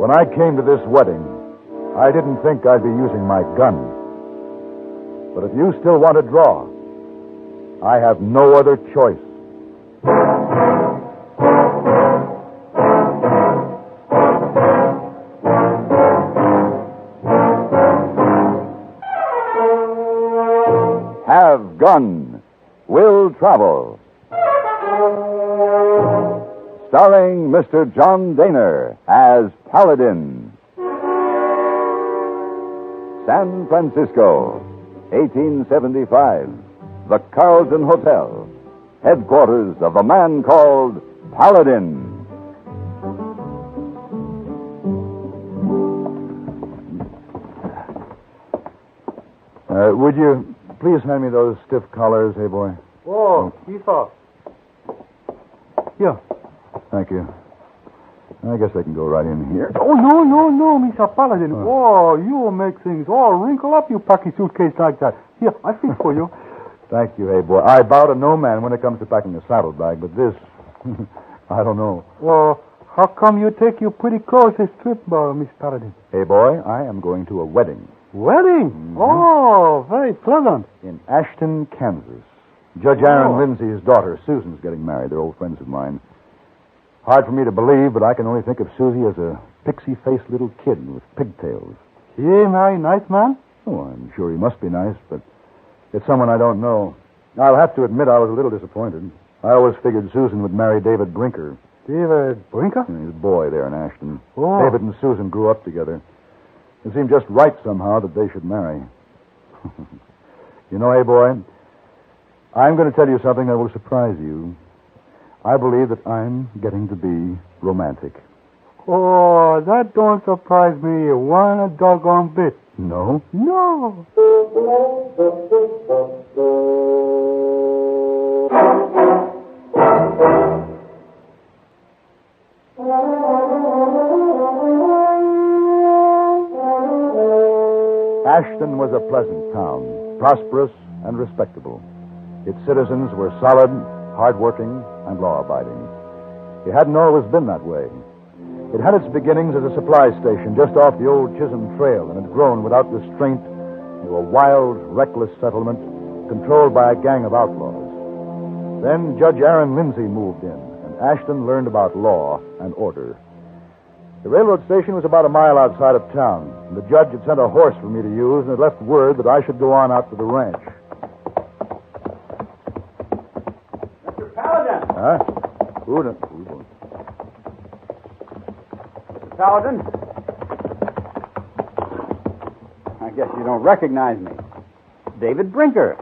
When I came to this wedding, I didn't think I'd be using my gun. But if you still want to draw, I have no other choice. Have Gun, Will Travel. Starring Mr. John Daner as Paladin. San Francisco, 1875. The Carlton Hotel, headquarters of a man called Paladin. Would you please hand me those stiff collars, hey boy? Oh, Esau. Here. Thank you. I guess they can go right in here. Oh, no, Mr. Paladin. Oh, you make things all wrinkle up, you pack a suitcase like that. Here, I fix for you. Thank you, hey boy. I bow to no man when it comes to packing a saddlebag, but this, I don't know. Well, how come you take your pretty clothes this trip, Miss Paladin? Hey boy, I am going to a wedding. Wedding? Mm-hmm. Oh, very pleasant. In Ashton, Kansas. Judge Aaron Lindsay's daughter, Susan's getting married. They're old friends of mine. Hard for me to believe, but I can only think of Susie as a pixie-faced little kid with pigtails. He marry nice man? Oh, I'm sure he must be nice, but it's someone I don't know. I'll have to admit I was a little disappointed. I always figured Susan would marry David Brinker. David Brinker? His boy there in Ashton. Oh. David and Susan grew up together. It seemed just right somehow that they should marry. You know, hey, boy, I'm going to tell you something that will surprise you. I believe that I'm getting to be romantic. Oh, that don't surprise me one doggone bit. No? No. Ashton was a pleasant town, prosperous and respectable. Its citizens were solid, hardworking, and law-abiding. It hadn't always been that way. It had its beginnings as a supply station just off the old Chisholm Trail and had grown without restraint into a wild, reckless settlement controlled by a gang of outlaws. Then Judge Aaron Lindsay moved in, and Ashton learned about law and order. The railroad station was about a mile outside of town, and the judge had sent a horse for me to use and had left word that I should go on out to the ranch. Mr. Paladin! Huh? Who? Mr. Paladin? I guess you don't recognize me. David Brinker.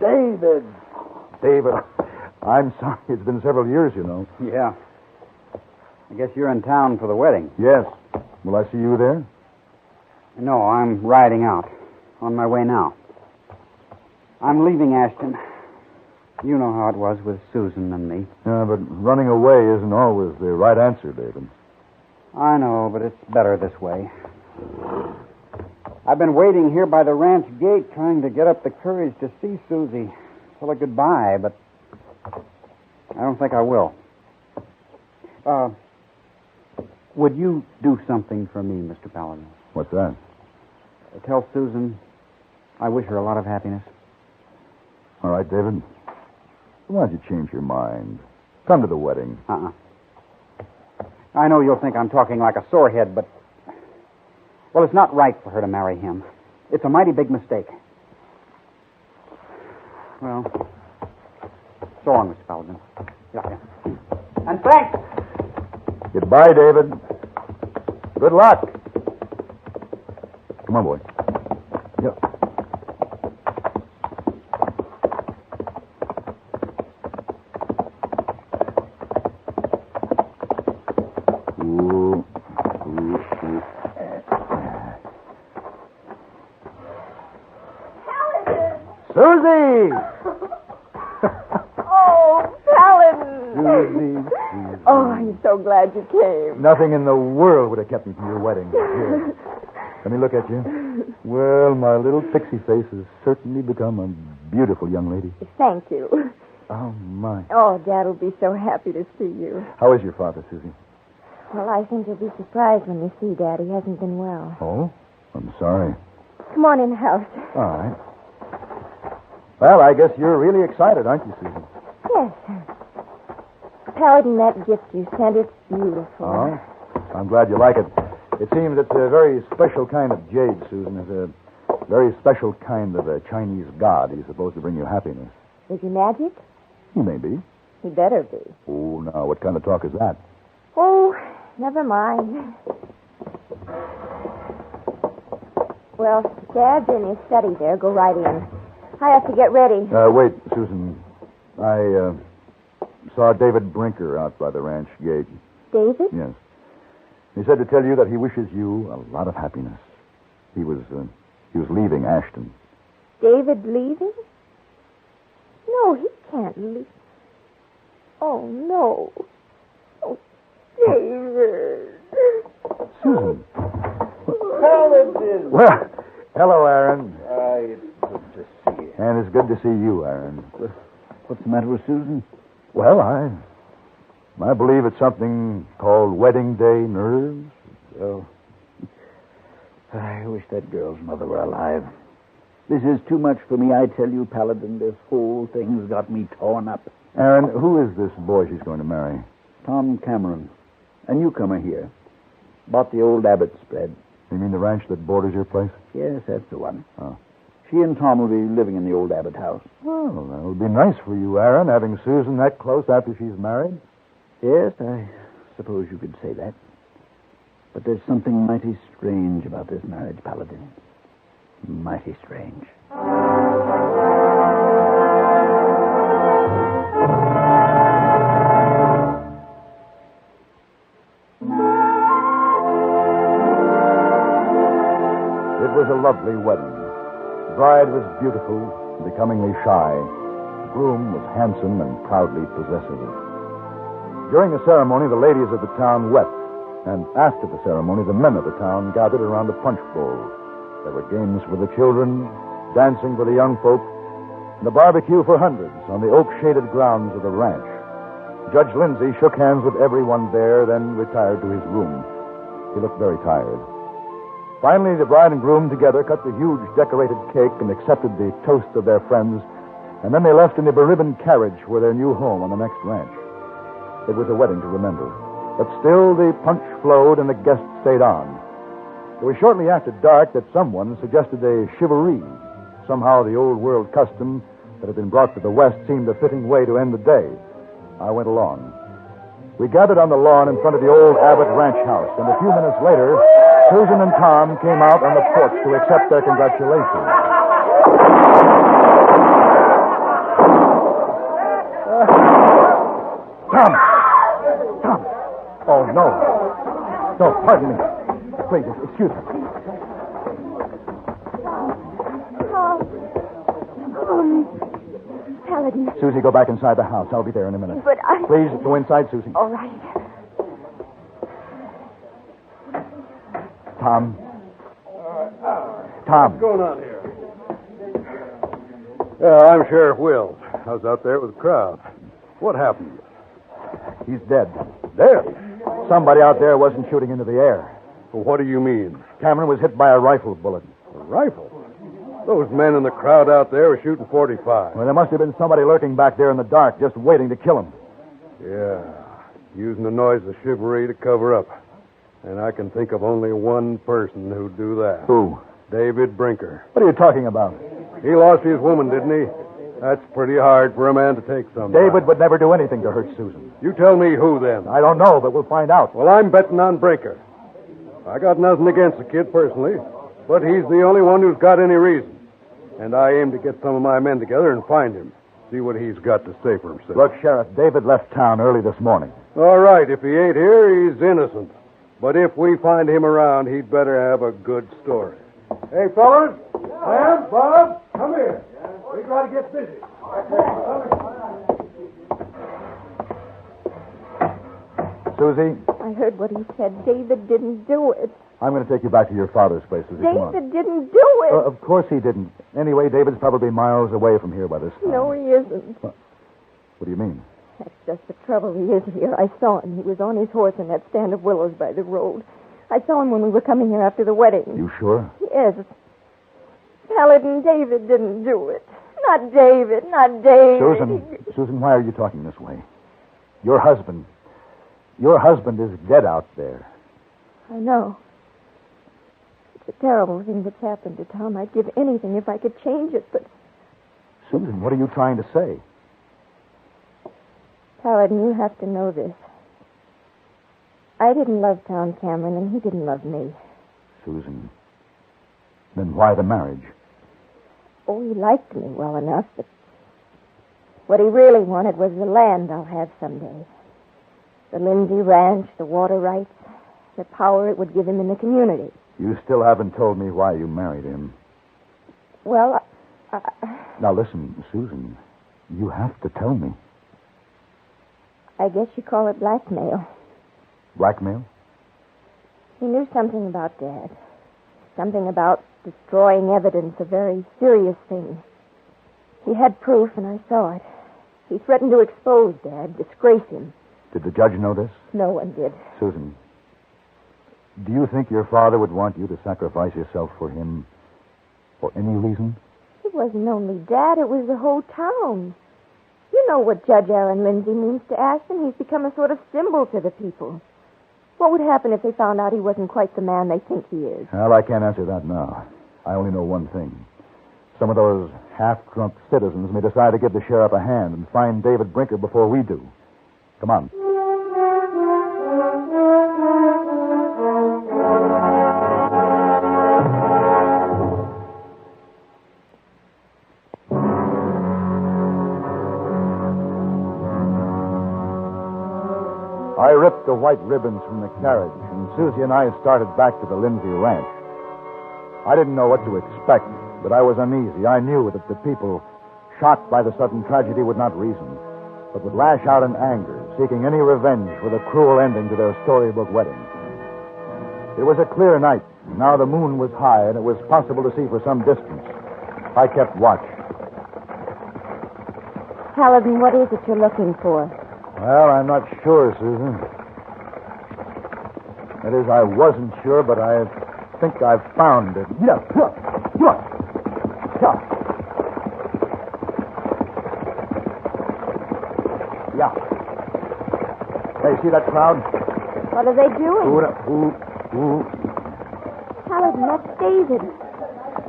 David! I'm sorry. It's been several years, you know. Yeah. I guess you're in town for the wedding. Yes. Will I see you there? No, I'm riding out. On my way now. I'm leaving Ashton. You know how it was with Susan and me. Yeah, but running away isn't always the right answer, David. I know, but it's better this way. I've been waiting here by the ranch gate trying to get up the courage to see Susie. Tell her goodbye, but I don't think I will. Would you do something for me, Mr. Paladin? What's that? Tell Susan I wish her a lot of happiness. All right, David. Why don't you change your mind? Come to the wedding. I know you'll think I'm talking like a sorehead, but... Well, it's not right for her to marry him. It's a mighty big mistake. Well, so long, Mr. Paladin. Yeah. And thanks! Goodbye, David. Good luck. Come on, boy. Yep. Susie! Oh, Paladin! Susie. Oh, I'm so glad you came. Nothing in the world would have kept me from your wedding. Here. Let me look at you. Well, my little pixie face has certainly become a beautiful young lady. Thank you. Oh, my. Oh, Dad will be so happy to see you. How is your father, Susie? Well, I think you'll be surprised when you see Daddy hasn't been well. Oh? I'm sorry. Come on in the house. All right. Well, I guess you're really excited, aren't you, Susan? Yes. Paladin, that gift you sent, it's beautiful. Oh? I'm glad you like it. It seems it's a very special kind of jade, Susan. It's a very special kind of a Chinese god. He's supposed to bring you happiness. Is he magic? He may be. He better be. Oh, now, what kind of talk is that? Oh, never mind. Well, Dad's in his study there. Go right in. I have to get ready. Wait, Susan. I saw David Brinker out by the ranch gate. David? Yes. He said to tell you that he wishes you a lot of happiness. He was leaving Ashton. David leaving? No, he can't leave. Oh, no. Oh, David. Susan. Paladin. Well, hello, Aaron. It's good to see you. And it's good to see you, Aaron. What's the matter with Susan? Well, I believe it's something called wedding day nerves. Oh. I wish that girl's mother were alive. This is too much for me, I tell you, Paladin. This whole thing's got me torn up. Aaron, who is this boy she's going to marry? Tom Cameron, a newcomer here. Bought the old Abbott spread. You mean the ranch that borders your place? Yes, that's the one. Oh. She and Tom will be living in the old Abbott house. Well, that would be nice for you, Aaron, having Susan that close after she's married. Yes, I suppose you could say that. But there's something mighty strange about this marriage, Paladin. Mighty strange. It was a lovely wedding. The bride was beautiful, becomingly shy. The groom was handsome and proudly possessive. During the ceremony, the ladies of the town wept, and after the ceremony, the men of the town gathered around the punch bowl. There were games for the children, dancing for the young folk, and a barbecue for hundreds on the oak-shaded grounds of the ranch. Judge Lindsay shook hands with everyone there, then retired to his room. He looked very tired. Finally, the bride and groom together cut the huge decorated cake and accepted the toast of their friends, and then they left in the beribboned carriage for their new home on the next ranch. It was a wedding to remember, but still the punch flowed and the guests stayed on. It was shortly after dark that someone suggested a shivaree. Somehow the old-world custom that had been brought to the West seemed a fitting way to end the day. I went along. We gathered on the lawn in front of the old Abbott ranch house, and a few minutes later, Susan and Tom came out on the porch to accept their congratulations. Tom! Oh, no. No, pardon me. Please, excuse me. Paladin. Susie, go back inside the house. I'll be there in a minute. But I... Please, go inside, Susie. All right. Tom. Tom. What's going on here? I'm Sheriff Wills. I was out there with the crowd. What happened? He's dead. Dead? Somebody out there wasn't shooting into the air. Well, what do you mean? Cameron was hit by a rifle bullet. A rifle? Those men in the crowd out there were shooting .45. Well, there must have been somebody lurking back there in the dark, just waiting to kill him. Yeah, using the noise of chivalry to cover up. And I can think of only one person who'd do that. Who? David Brinker. What are you talking about? He lost his woman, didn't he? That's pretty hard for a man to take sometimes. David would never do anything to hurt Susan. You tell me who, then. I don't know, but we'll find out. Well, I'm betting on Brinker. I got nothing against the kid personally, but he's the only one who's got any reason. And I aim to get some of my men together and find him. See what he's got to say for himself. Look, Sheriff, David left town early this morning. All right, if he ain't here, he's innocent. But if we find him around, he'd better have a good story. Hey, fellas, Sam, Bob, come here. We got to get busy. Susie, I heard what he said. David didn't do it. I'm going to take you back to your father's place, Susie. Come on. David didn't do it. Of course he didn't. Anyway, David's probably miles away from here by this time. No, he isn't. What do you mean? That's just the trouble. He is here. I saw him. He was on his horse in that stand of willows by the road. I saw him when we were coming here after the wedding. You sure? Yes. Paladin, David didn't do it. Not David, not David. Susan, why are you talking this way? Your husband is dead out there. I know. It's a terrible thing that's happened to Tom. I'd give anything if I could change it, but... Susan, what are you trying to say? Paladin, you have to know this. I didn't love Tom Cameron, and he didn't love me. Susan, then why the marriage? Oh, he liked me well enough, but what he really wanted was the land I'll have someday. The Lindsay Ranch, the water rights, the power it would give him in the community. You still haven't told me why you married him. Well, Now listen, Susan, you have to tell me. I guess you call it blackmail. Blackmail? He knew something about Dad. Something about destroying evidence, a very serious thing. He had proof, and I saw it. He threatened to expose Dad, disgrace him. Did the judge know this? No one did. Susan, do you think your father would want you to sacrifice yourself for him for any reason? It wasn't only Dad, it was the whole town. You know what Judge Aaron Lindsay means to Ashton. He's become a sort of symbol to the people. What would happen if they found out he wasn't quite the man they think he is? Well, I can't answer that now. I only know one thing. Some of those half-drunk citizens may decide to give the sheriff a hand and find David Brinker before we do. Come on. I ripped the white ribbons from the carriage, and Susie and I started back to the Lindsay Ranch. I didn't know what to expect, but I was uneasy. I knew that the people, shocked by the sudden tragedy, would not reason, but would lash out in anger, seeking any revenge for the cruel ending to their storybook wedding. It was a clear night. Now the moon was high, and it was possible to see for some distance. I kept watch. Paladin, what is it you're looking for? Well, I'm not sure, Susan. That is, I wasn't sure, but I think I've found it. Yeah. Hey, see that crowd? What are they doing? Ooh. Paladin, that's David.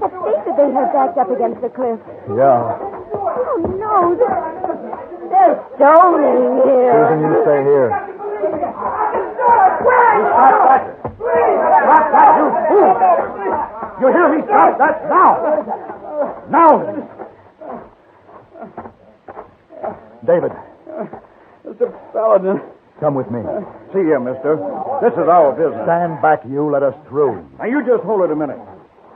That's David they have backed up against the cliff. Yeah. Oh, no. They're stoning here. Susan, you stay here. Stop that! Stop that, you fool! You hear me? Stop that now! Now! David. Mr. Paladin. Come with me. See here, mister. This is our business. Stand back, you. Let us through. Now, you just hold it a minute.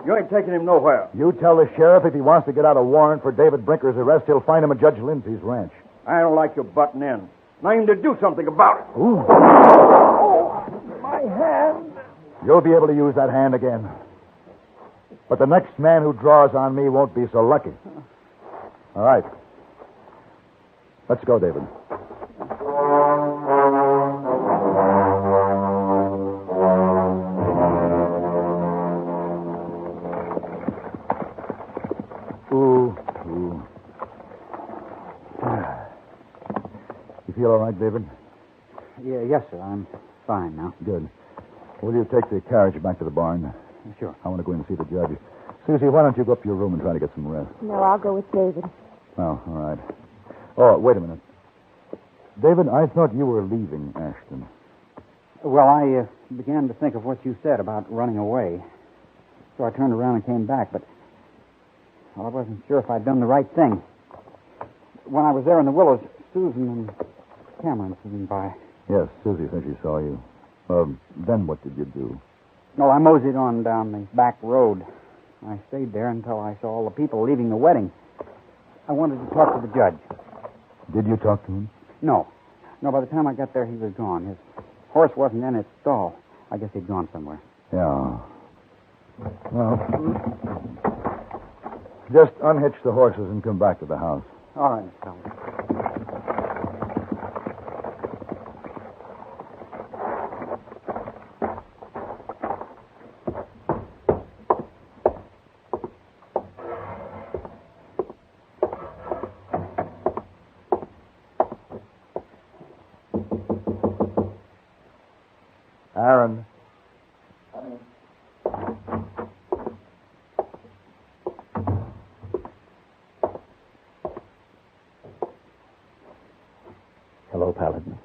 You ain't taking him nowhere. You tell the sheriff if he wants to get out a warrant for David Brinker's arrest, he'll find him at Judge Lindsay's ranch. I don't like you butting in. I aim to do something about it. Ooh. My hand. You'll be able to use that hand again. But the next man who draws on me won't be so lucky. All right. Let's go, David. Ooh. You feel all right, David? Yes, sir. I'm fine now. Good. Will you take the carriage back to the barn? Sure. I want to go in and see the judge. Susie, why don't you go up to your room and try to get some rest? No, I'll go with David. Oh, all right. Oh, wait a minute. David, I thought you were leaving Ashton. Well, I began to think of what you said about running away. So I turned around and came back, but I wasn't sure if I'd done the right thing. When I was there in the willows, Susan and Cameron swinging by. Yes, Susie said she saw you. Then what did you do? No, I moseyed on down the back road. I stayed there until I saw all the people leaving the wedding. I wanted to talk to the judge. Did you talk to him? No, by the time I got there, he was gone. His horse wasn't in its stall. I guess he'd gone somewhere. Yeah. Well, just unhitch the horses and come back to the house. All right, fellas. Hello, Paladin.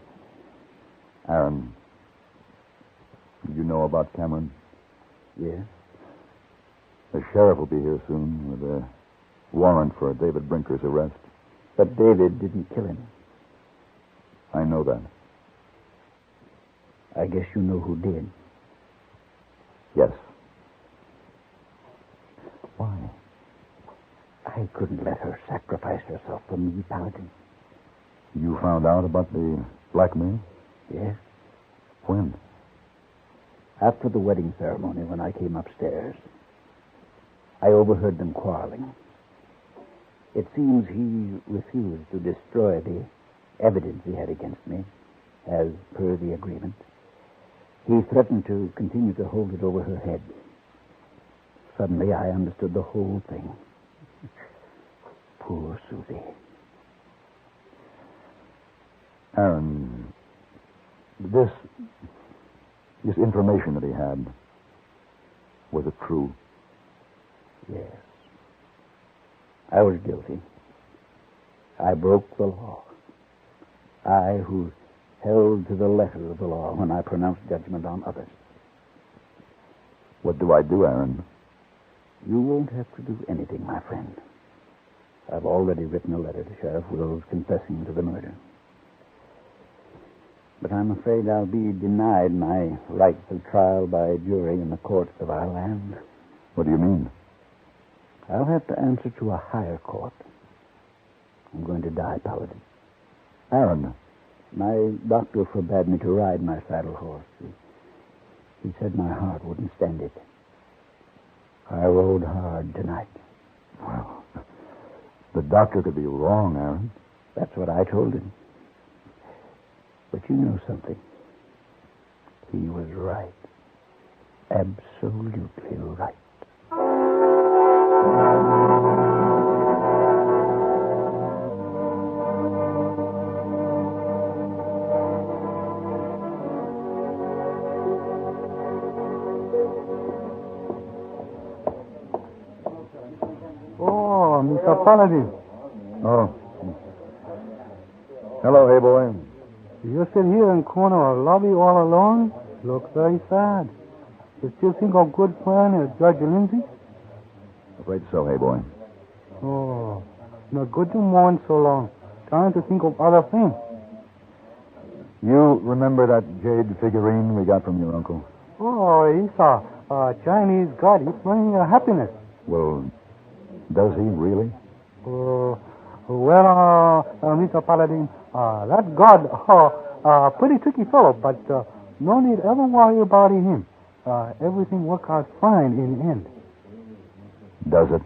Aaron, you know about Cameron? Yes? The sheriff will be here soon with a warrant for David Brinker's arrest. But David didn't kill him. I know that. I guess you know who did. Yes. Why? I couldn't let her sacrifice herself for me, Paladin. You found out about the blackmail? Yes? When? After the wedding ceremony, when I came upstairs, I overheard them quarreling. It seems he refused to destroy the evidence he had against me, as per the agreement. He threatened to continue to hold it over her head. Suddenly, I understood the whole thing. Poor Susie. Aaron, this information that he had, was it true? Yes. I was guilty. I broke the law. I who held to the letter of the law when I pronounced judgment on others. What do I do, Aaron? You won't have to do anything, my friend. I've already written a letter to Sheriff Wills confessing to the murder. But I'm afraid I'll be denied my right of trial by jury in the courts of our land. What do you mean? I'll have to answer to a higher court. I'm going to die, Paladin. Aaron. My doctor forbade me to ride my saddle horse. He said my heart wouldn't stand it. I rode hard tonight. Well, the doctor could be wrong, Aaron. That's what I told him. But you know something. He was right. Absolutely right. Oh, Mr. Paladin. Oh. Hello, hey boy. You sit here in corner of the lobby all alone? Look very sad. You still think of good friend Judge Lindsay? Afraid so, hey boy. Oh, not good to mourn so long. Trying to think of other things. You remember that jade figurine we got from your uncle? Oh, he's a Chinese god. He's bringing happiness. Well, does he really? Mr. Paladin, that god, pretty tricky fellow, but no need ever worry about him. Everything works out fine in the end. Does it?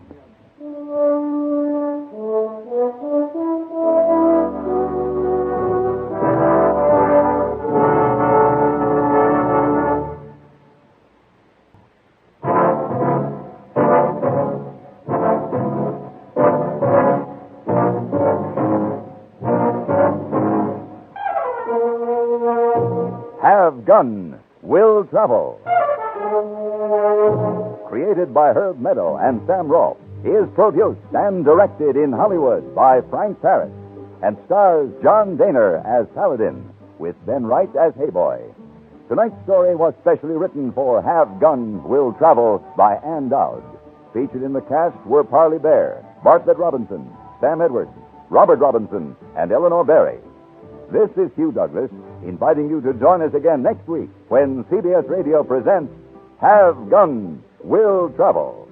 Have Gun Will Travel. Created by Herb Meadow and Sam Rolfe, is produced and directed in Hollywood by Frank Paris, and stars John Daner as Paladin, with Ben Wright as Hayboy. Tonight's story was specially written for Have Gun Will Travel by Ann Dowd. Featured in the cast were Parley Bear, Bartlett Robinson, Sam Edwards, Robert Robinson, and Eleanor Berry. This is Hugh Douglas, inviting you to join us again next week when CBS Radio presents Have Gun Will Travel.